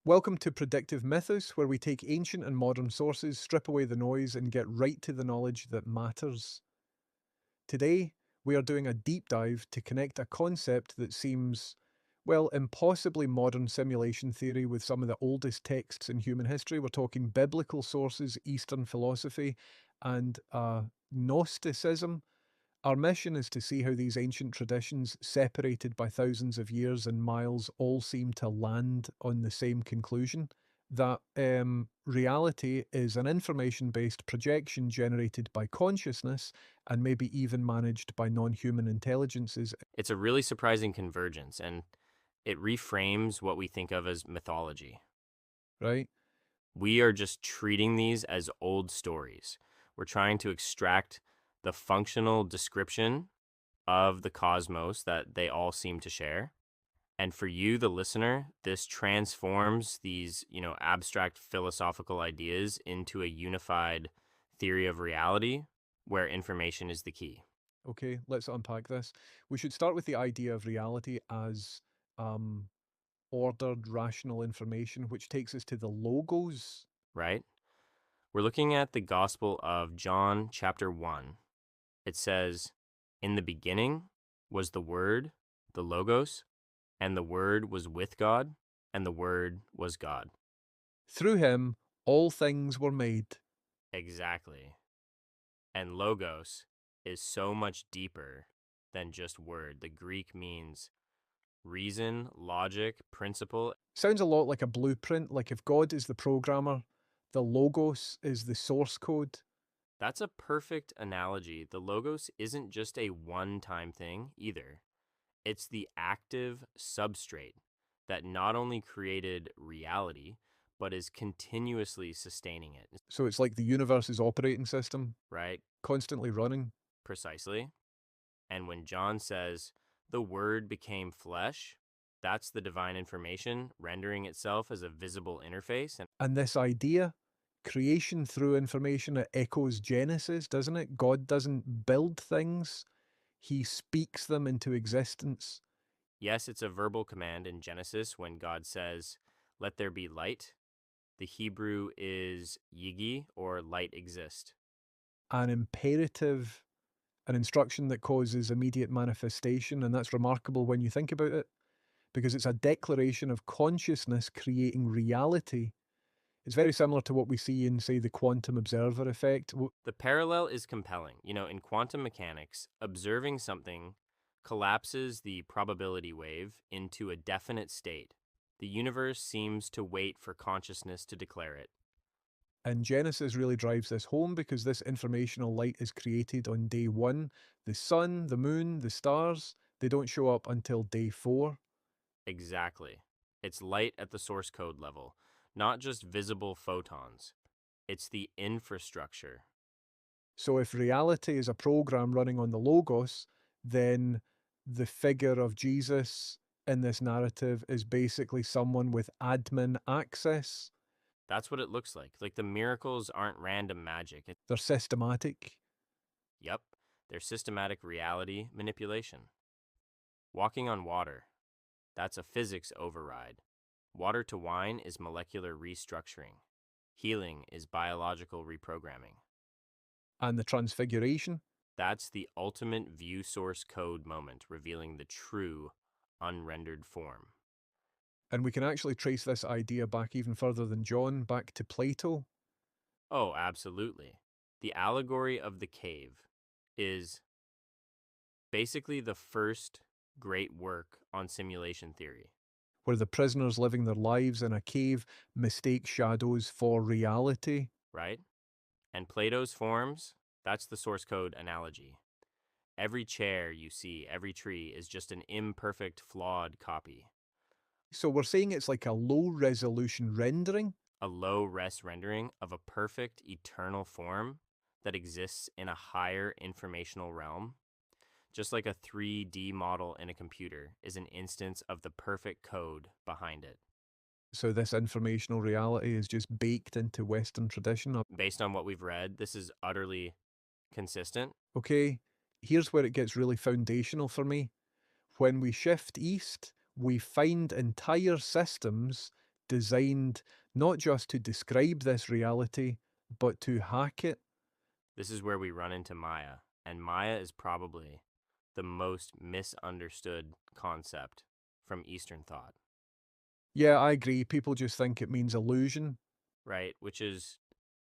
Welcome to Predictive Mythos, where we take ancient and modern sources, strip away the noise, and get right to the knowledge that matters. Today, we are doing a deep dive to connect a concept that seems, well, impossibly modern simulation theory with some of the oldest texts in human history. We're talking biblical sources, Eastern philosophy, and Gnosticism. Our mission is to see how these ancient traditions, separated by thousands of years and miles, all seem to land on the same conclusion that reality is an information based projection generated by consciousness and maybe even managed by non human intelligences, It's a really surprising convergence, and it reframes what we think of as mythology. right? We are just treating these as old stories. We're trying to extract the functional description of the cosmos that they all seem to share. And for you, the listener, this transforms these, abstract philosophical ideas into a unified theory of reality where information is the key. Okay, let's unpack this. We should start with the idea of reality as um, ordered, rational information, which takes us to the logos. Right? We're looking at the Gospel of John, chapter 1. It says, "In the beginning was the Word, the Logos, and the Word was with God, and the Word was God." Through him, all things were made. Exactly. And Logos is so much deeper than just word. The Greek means reason, logic, principle. Sounds a lot like a blueprint, like if God is the programmer, the logos is the source code. That's a perfect analogy. The Logos isn't just a one time thing either. It's the active substrate that not only created reality, but is continuously sustaining it, So it's like the universe's operating system, right? constantly running. Precisely. And when John says, the Word became flesh, that's the divine information rendering itself as a visible interface. And And this idea, creation through information, it echoes Genesis, doesn't it? God doesn't build things, he speaks them into existence. yes, it's a verbal command in Genesis when God says, let there be light. The Hebrew is yigi, or light exist. An imperative, an instruction that causes immediate manifestation. And that's remarkable when you think about it, because it's a declaration of consciousness creating reality. It's very similar to what we see in, say, the quantum observer effect. The parallel is compelling. In quantum mechanics, observing something collapses the probability wave into a definite state. The universe seems to wait for consciousness to declare it. And Genesis really drives this home because this informational light is created on day one. The sun, the moon, the stars, they don't show up until day four. Exactly. It's light at the source code level, not just visible photons. It's the infrastructure. So if reality is a program running on the Logos, then the figure of Jesus in this narrative is basically someone with admin access. That's what it looks like. Like the miracles aren't random magic. They're systematic. Yep, they're systematic reality manipulation. Walking on water. That's a physics override. Water to wine is molecular restructuring. Healing is biological reprogramming. And the transfiguration. That's the ultimate view source code moment, revealing the true unrendered form. And we can actually trace this idea back even further than John, back to Plato. Oh, absolutely. The allegory of the cave is basically the first great work on simulation theory, Where the prisoners living their lives in a cave mistake shadows for reality. right? And Plato's forms, that's the source code analogy. Every chair you see, every tree is just an imperfect, flawed copy, So we're saying it's like a low resolution rendering. a low res rendering of a perfect, eternal form that exists in a higher informational realm. Just like a 3D model in a computer is an instance of the perfect code behind it. So this informational reality is just baked into Western tradition. Based on what we've read, this is utterly consistent. Okay, here's where it gets really foundational for me. When we shift east, we find entire systems designed not just to describe this reality, but to hack it. This is where we run into Maya, and Maya is probably the most misunderstood concept from Eastern thought, Yeah, I agree. People just think it means illusion. right? Which is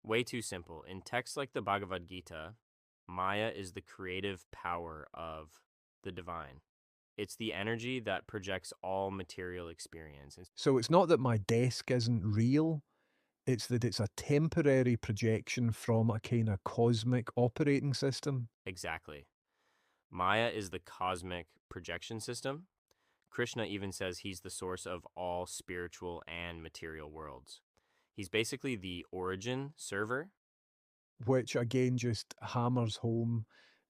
way too simple. In texts like the Bhagavad Gita, Maya is the creative power of the divine. It's the energy that projects all material experience. So it's not that my desk isn't real, it's that it's a temporary projection from a kind of cosmic operating system. Exactly. Maya is the cosmic projection system. Krishna even says he's the source of all spiritual and material worlds. He's basically the origin server. Which again just hammers home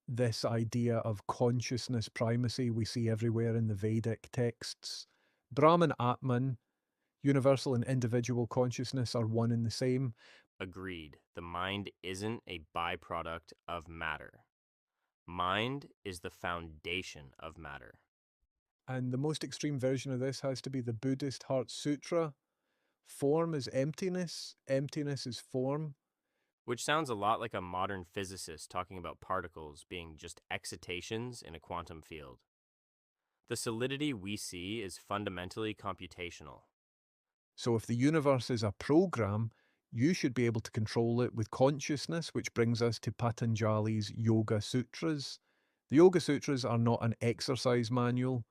this idea of consciousness primacy we see everywhere in the Vedic texts. Brahman Atman, universal and individual consciousness are one and the same. Agreed. The mind isn't a byproduct of matter. Mind is the foundation of matter, And the most extreme version of this has to be the Buddhist Heart Sutra. Form is emptiness, emptiness is form. which sounds a lot like a modern physicist talking about particles being just excitations in a quantum field. The solidity we see is fundamentally computational. So if the universe is a program, you should be able to control it with consciousness, which brings us to Patanjali's Yoga Sutras. The Yoga Sutras are not an exercise manual.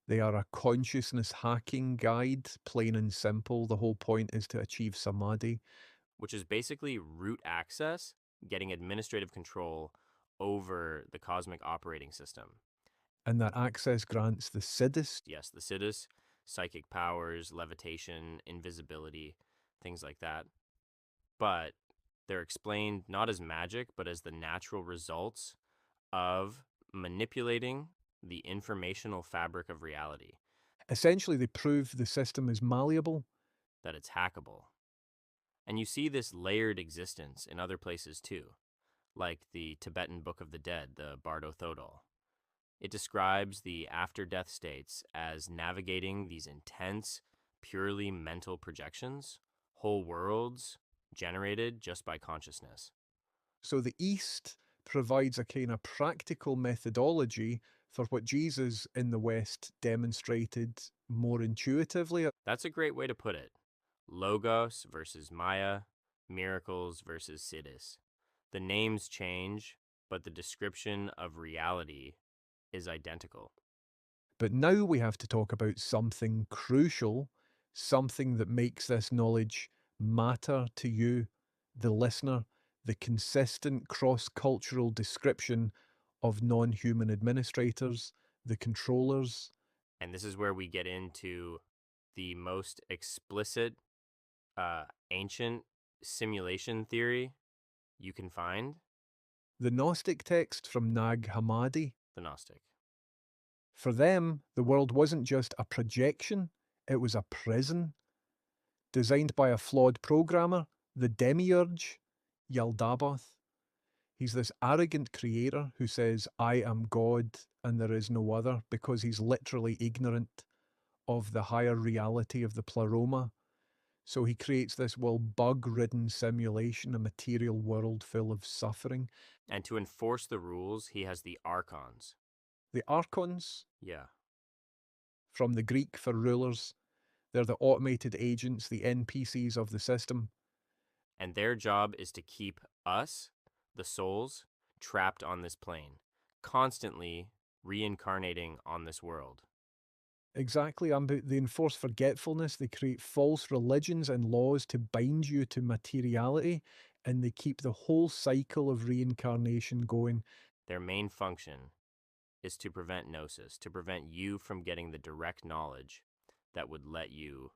They are a consciousness hacking guide, plain and simple. The whole point is to achieve samadhi. Which is basically root access, getting administrative control over the cosmic operating system. And that access grants the siddhis. Yes, the siddhis, psychic powers, levitation, invisibility, things like that. But they're explained not as magic, but as the natural results of manipulating the informational fabric of reality, Essentially, they prove the system is malleable. that it's hackable. And you see this layered existence in other places too, like the Tibetan Book of the Dead, the Bardo Thodol. It describes the after death states as navigating these intense, purely mental projections, whole worlds generated just by consciousness. So the East provides a kind of practical methodology for what Jesus in the West demonstrated more intuitively. That's a great way to put it. Logos versus Maya, miracles versus Siddhis. The names change, but the description of reality is identical. But now we have to talk about something crucial, something that makes this knowledge matter to you, the listener, the consistent cross cultural description of non human administrators, the controllers. And this is where we get into the most explicit ancient simulation theory you can find, The Gnostic text from Nag Hammadi. the Gnostic. For them, the world wasn't just a projection, it was a prison, designed by a flawed programmer, the demiurge, Yaldabaoth. He's this arrogant creator who says, I am God and there is no other, because he's literally ignorant of the higher reality of the pleroma. So he creates this, well, bug ridden simulation, a material world full of suffering. And to enforce the rules, he has the Archons. The Archons, Yeah. from the Greek for rulers, they're the automated agents, the NPCs of the system. And their job is to keep us, the souls, trapped on this plane, constantly reincarnating on this world. Exactly, they enforce forgetfulness, they create false religions and laws to bind you to materiality, and they keep the whole cycle of reincarnation going. Their main function is to prevent gnosis, to prevent you from getting the direct knowledge that would let you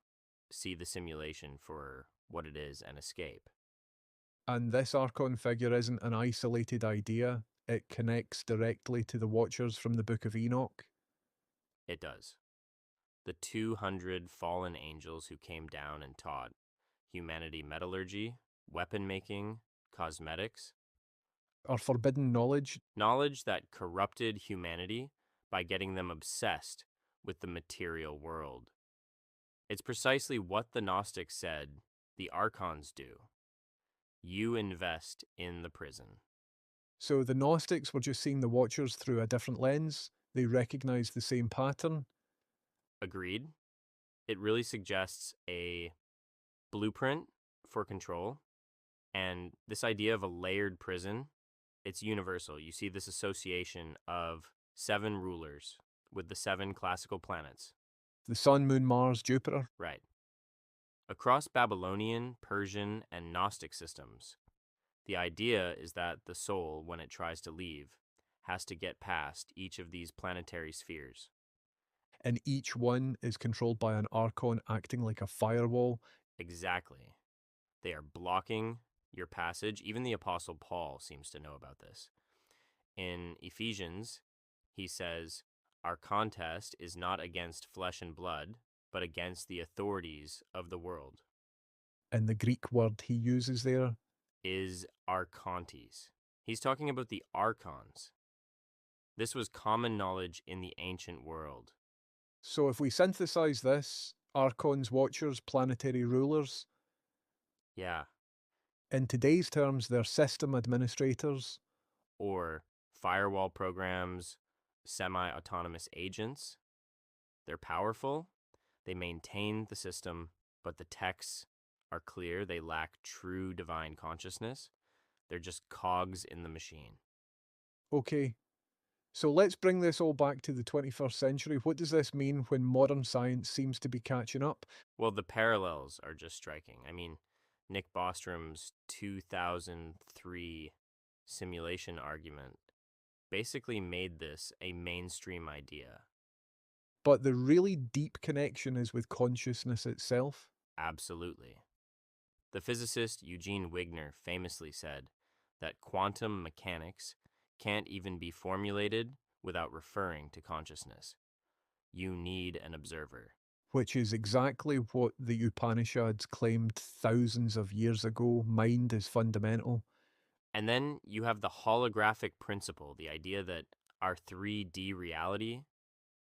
see the simulation for what it is and escape. And this Archon figure isn't an isolated idea, it connects directly to the Watchers from the Book of Enoch. It does. The 200 fallen angels who came down and taught humanity metallurgy, weapon making, cosmetics, Our forbidden knowledge. knowledge that corrupted humanity by getting them obsessed with the material world. It's precisely what the Gnostics said the Archons do. You invest in the prison. So the Gnostics were just seeing the Watchers through a different lens. They recognized the same pattern. Agreed? It really suggests a blueprint for control. And this idea of a layered prison, it's universal. You see this association of 7 rulers with the 7 classical planets. The Sun, Moon, Mars, Jupiter. Right. Across Babylonian, Persian, and Gnostic systems, the idea is that the soul, when it tries to leave, has to get past each of these planetary spheres. And each one is controlled by an Archon acting like a firewall. Exactly. They are blocking your passage. Even the Apostle Paul seems to know about this. In Ephesians, he says, our contest is not against flesh and blood, but against the authorities of the world. And the Greek word he uses there Is archontes. He's talking about the archons. This was common knowledge in the ancient world. So if we synthesize this, Archons, Watchers, planetary rulers, Yeah. in today's terms, they're system administrators. Or firewall programs, semi-autonomous agents. They're powerful. They maintain the system, but the texts are clear. They lack true divine consciousness. They're just cogs in the machine. Okay, so let's bring this all back to the 21st century. What does this mean when modern science seems to be catching up? Well, the parallels are just striking. I mean, Nick Bostrom's 2003 simulation argument basically made this a mainstream idea. But the really deep connection is with consciousness itself. Absolutely. The physicist Eugene Wigner famously said that quantum mechanics can't even be formulated without referring to consciousness. You need an observer. Which is exactly what the Upanishads claimed thousands of years ago. Mind is fundamental. And then you have the holographic principle, the idea that our 3D reality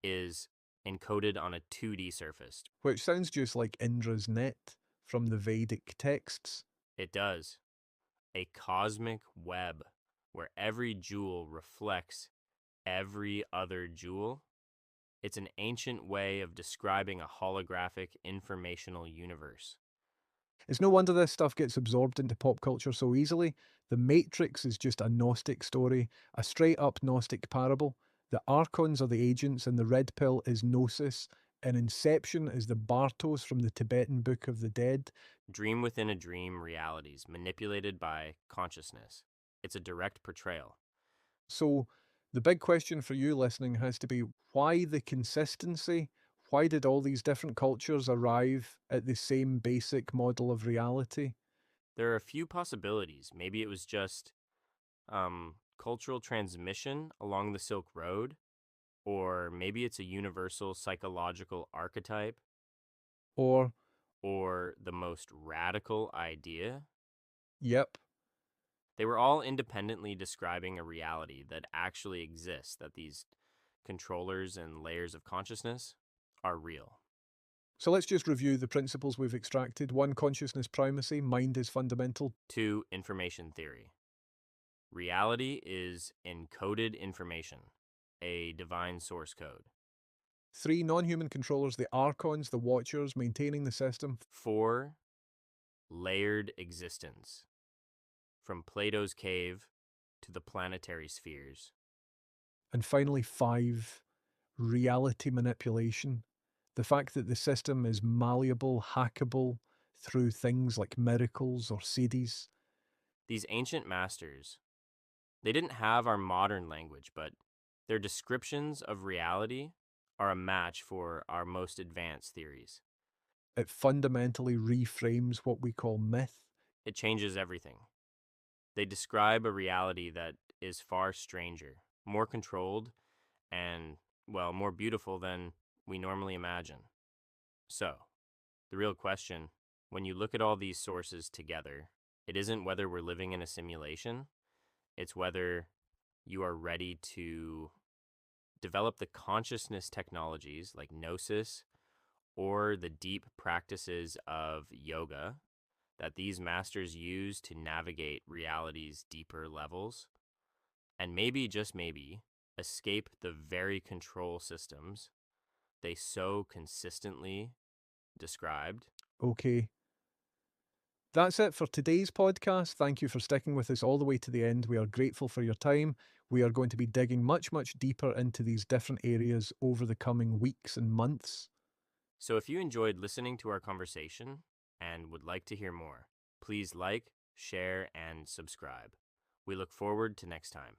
is encoded on a 2D surface. Which sounds just like Indra's net from the Vedic texts. It does. A cosmic web where every jewel reflects every other jewel. It's an ancient way of describing a holographic informational universe. It's no wonder this stuff gets absorbed into pop culture so easily. The Matrix is just a Gnostic story, a straight up Gnostic parable. The Archons are the agents, and the red pill is Gnosis, and Inception is the Bartos from the Tibetan Book of the Dead. Dream within a dream realities manipulated by consciousness. It's a direct portrayal. So, the big question for you listening has to be why the consistency? Why did all these different cultures arrive at the same basic model of reality? There are a few possibilities. Maybe it was just cultural transmission along the Silk Road, or maybe it's a universal psychological archetype, Or, or the most radical idea. yep, They were all independently describing a reality that actually exists, that these controllers and layers of consciousness are real. so let's just review the principles we've extracted. 1, consciousness primacy, mind is fundamental. 2, information theory. Reality is encoded information, a divine source code. 3, non-human controllers, the Archons, the Watchers, maintaining the system. 4, layered existence, from Plato's cave to the planetary spheres. And finally, 5, reality manipulation. The fact that the system is malleable, hackable through things like miracles or seeds. These ancient masters, they didn't have our modern language, but their descriptions of reality are a match for our most advanced theories. It fundamentally reframes what we call myth. It changes everything. They describe a reality that is far stranger, more controlled, and, well, more beautiful than we normally imagine. So, the real question, when you look at all these sources together, it isn't whether we're living in a simulation, it's whether you are ready to develop the consciousness technologies like Gnosis or the deep practices of yoga that these masters use to navigate reality's deeper levels, and maybe, just maybe, escape the very control systems they so consistently described. Okay. That's it for today's podcast. Thank you for sticking with us all the way to the end. We are grateful for your time. We are going to be digging much, much deeper into these different areas over the coming weeks and months. So if you enjoyed listening to our conversation and would like to hear more, please like, share, and subscribe. We look forward to next time.